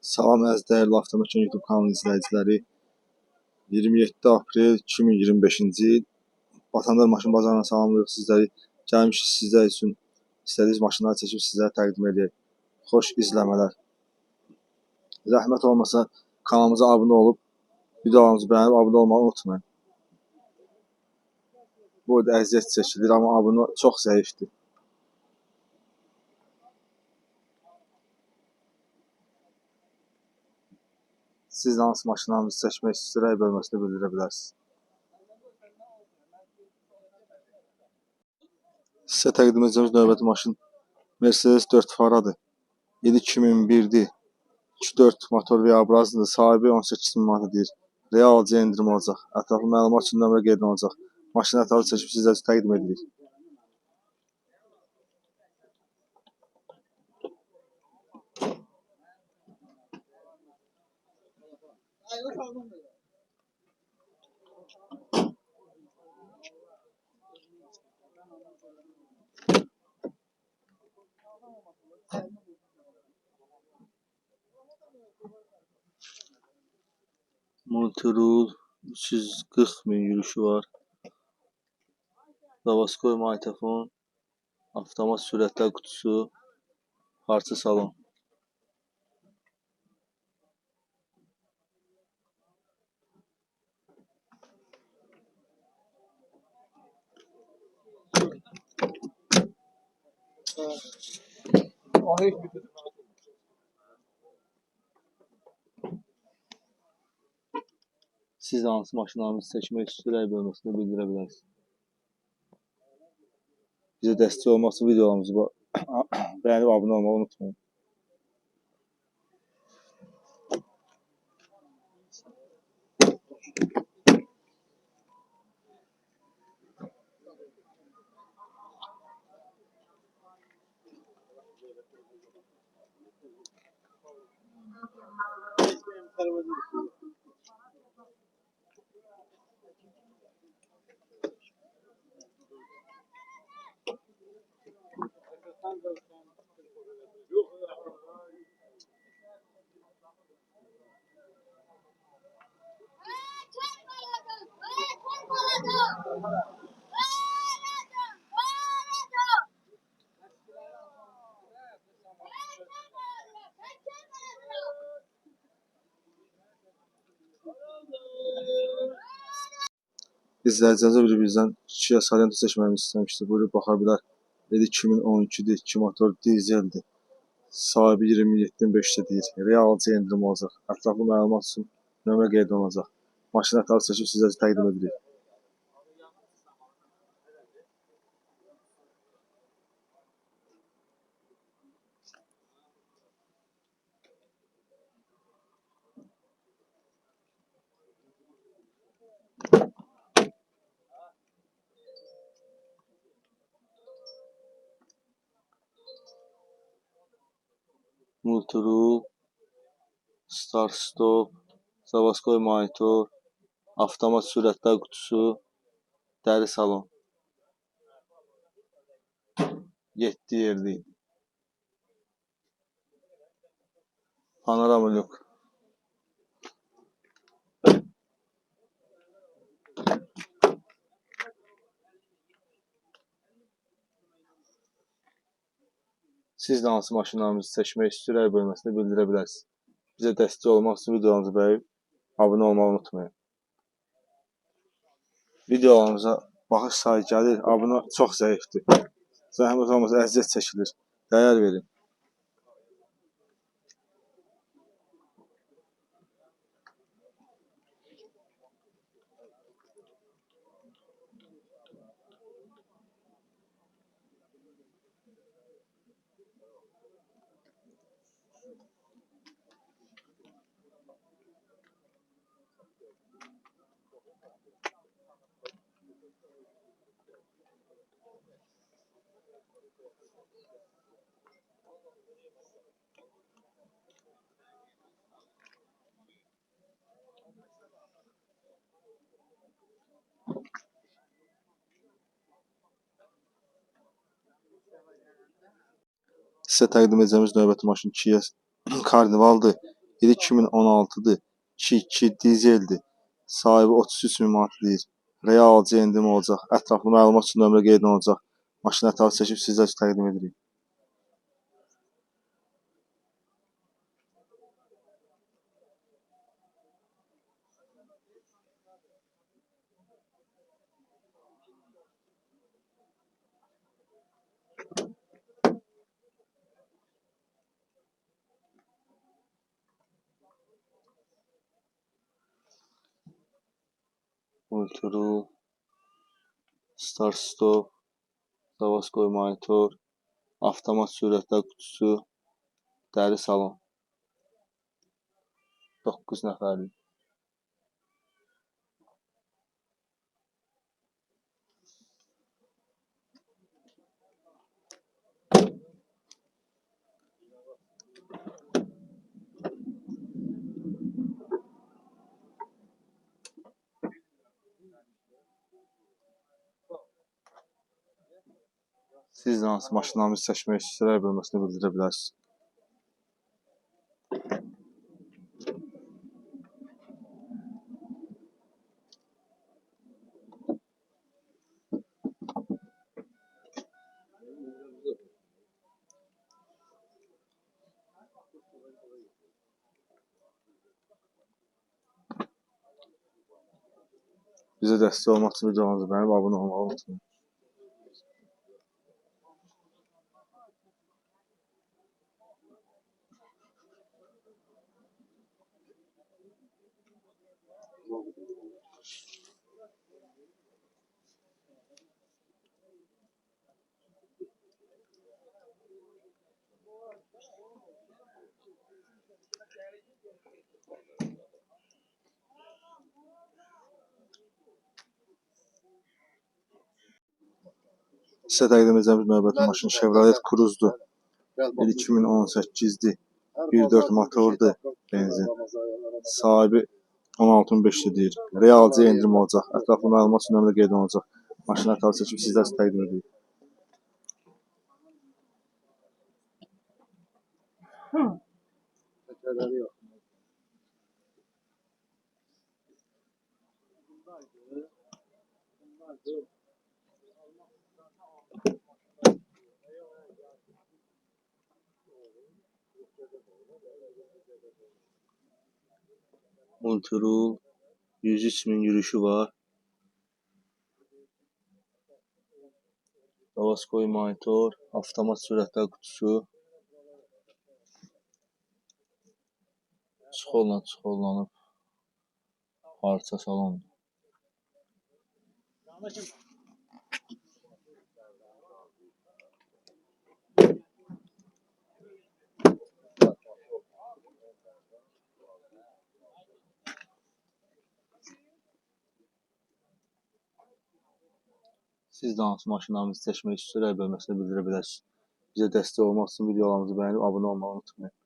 Salam əziz dəyərli Avtomaşın YouTube kanalı izləyiciləri. 27 aprel 2025-ci il Vatandaş maşın bazarına salamlayırıq sizləri. Gəlmişik sizlər üçün istədiyiniz maşınları çəkib sizlərə təqdim edək. Xoş izləmələr. Zəhmət olmasa kanalımıza abunə olub, videolarımızı bəyənib abunə olmağı unutmayın. Bu arada əziyyət çəkilir, amma abunə çox zəifdir. Siz hansı maşınlarınızı seçmək istəyirək bölməsində bildirə bilərsiniz. Sizə təqdim edəcəyimiz növbəti maşın Mercedes 4 Faradır. 2001'dir. 2.4 motor və abrazlıdır. Sahibi 18.000 manat deyir. Real alıcıya endirim olacaq. Ətraflı məlumat üçün nömrə qeyd olunacaq. Maşın ətraflı çəkib sizə təqdim edirik. Multirul 340.000 yürüyüşü var. Davaskoy magnetofon, avtomat sürətlər qutusu, parça salon. Siz hansı maşınlarınızı seçmək istəyirək bölməsində bildirə bilərsiniz. Bizə dəstək olmaq üçün videolarımızı bəyənib abunə olmağı unutmayın. İzləyicilərimizə bir-birimizdən Kia Sorento seçməyimizi istəmişdir. Buyurub baxa bilər. 2012'dir, 2 motor dizeldir. Sahibi 27.5'də deyir. Real alıcıya endirim olacaq. Ətraflı məlumat üçün nömrə qeyd olunacaq. Maşın ətraflı çəkib sizə təqdim edirik. Multirul, Start Stop, Davaskoy monitor, avtomat sürətlər qutusu, dəri salon. 7 yerli. Panorama lük. Siz də hansı maşınlarınızı seçmək istəyirək bölməsində bildirə bilərsiniz. Bizə dəstək olmaq üçün videolarımızı bəyənib abunə olmağı unutmayın. Videolarımıza baxış sayı gəlir, abunə çox zəifdir. Zəhmət olmasa əziyyət çəkilir. Dəyər verin. Sizə təqdim edəcəyimiz növbəti maşın Kia Carnivaldır. İli 2016'dır. 2.2 dizeldir. Sahibi 33 min manat deyir. Real alıcı endirim olacaq. Ətraflı məlumat üçün nömrə qeyd olunacaq. Maşını ətraflı çəkib sizlər üçün təqdim edirik. Multirul, Start Stop, Davaskoy monitor, avtomat sürətlər qutusu, dəri salon. 9 nəfərlik. Siz də hansı maşınlarımızı seçmək istəyirlər bölməsində bildirə bilərsiniz. Bizə dəstək olmaq üçün videomuzu bəyənib abunə olmağı unutmayın. Sizə təqdim edəcəyimiz növbəti maşın Chevrolet Cruze'dur. İl 2018'dir. 1.4 motordur, benzin. Sahibi 16.500 deyir. Real alıcı endirim olacaq. Ətraflı məlumat üçün nömrə qeyd olunacaq. Maşını ətraflı çəkib sizlər üçün təqdim edirik. Multirul 103 min yürüyüşü var. Davaskoy monitor, avtomat sürətlər qutusu. Çıxollanıb parça salondur. Siz də hansı maşınlarımızı seçmək istəyirlər bölməsində bildirə bilərsiniz. Bizə dəstək olmaq üçün videolarımızı bəyənib abunə olmağı unutmayın.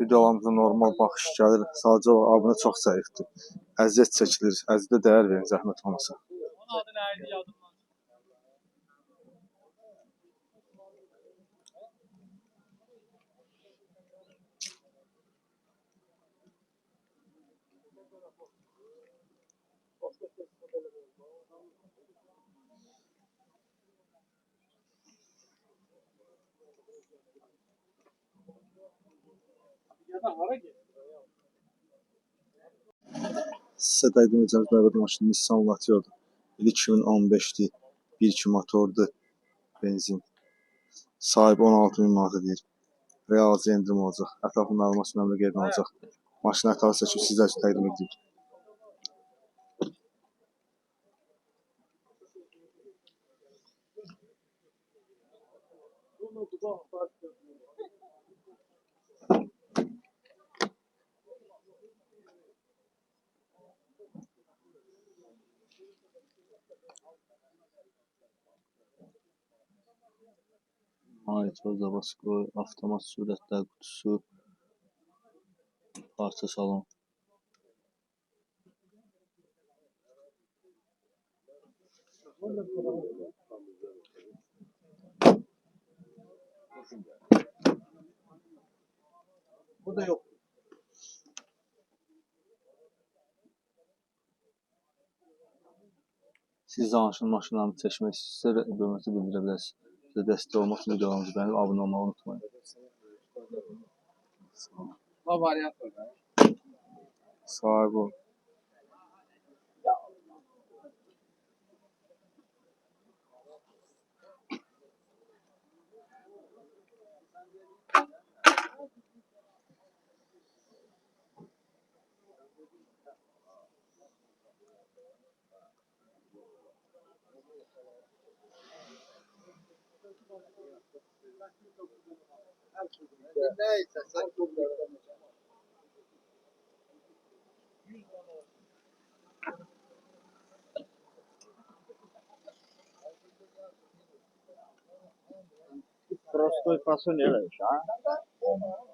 Videolarımıza normal baxış gəlir. Sadəcə o abunə çox zəifdir. Əziyyət çəkilir. Əziyyətə dəyər verin, zəhmət olmasa. Sizə təqdim edəcəyimiz növbəti maşın Nissan Lateo'dur. İl 2015'dir. 1.2 motordur, benzin. Sahibi 16 min manat deyir. Real alıcı endirim olacaq. Ətraflı məlumat üçün nömrə qeyd olunacaq. Maşını ətraflı çəkib sizlər üçün təqdim edirik. Monitor, Davaskoy, avtomat sürətlər qutusu, parça salon. Bu da yok. Siz danışın maşınlarını çəkmək istəyirsə, hörməti bildirə bilərsiniz. Sizə dəstək olmaq üçün videolarımızı bəyənib abunə olmağı unutmayın. Sahib ol. Neyse, sen Простой фасоль, ha?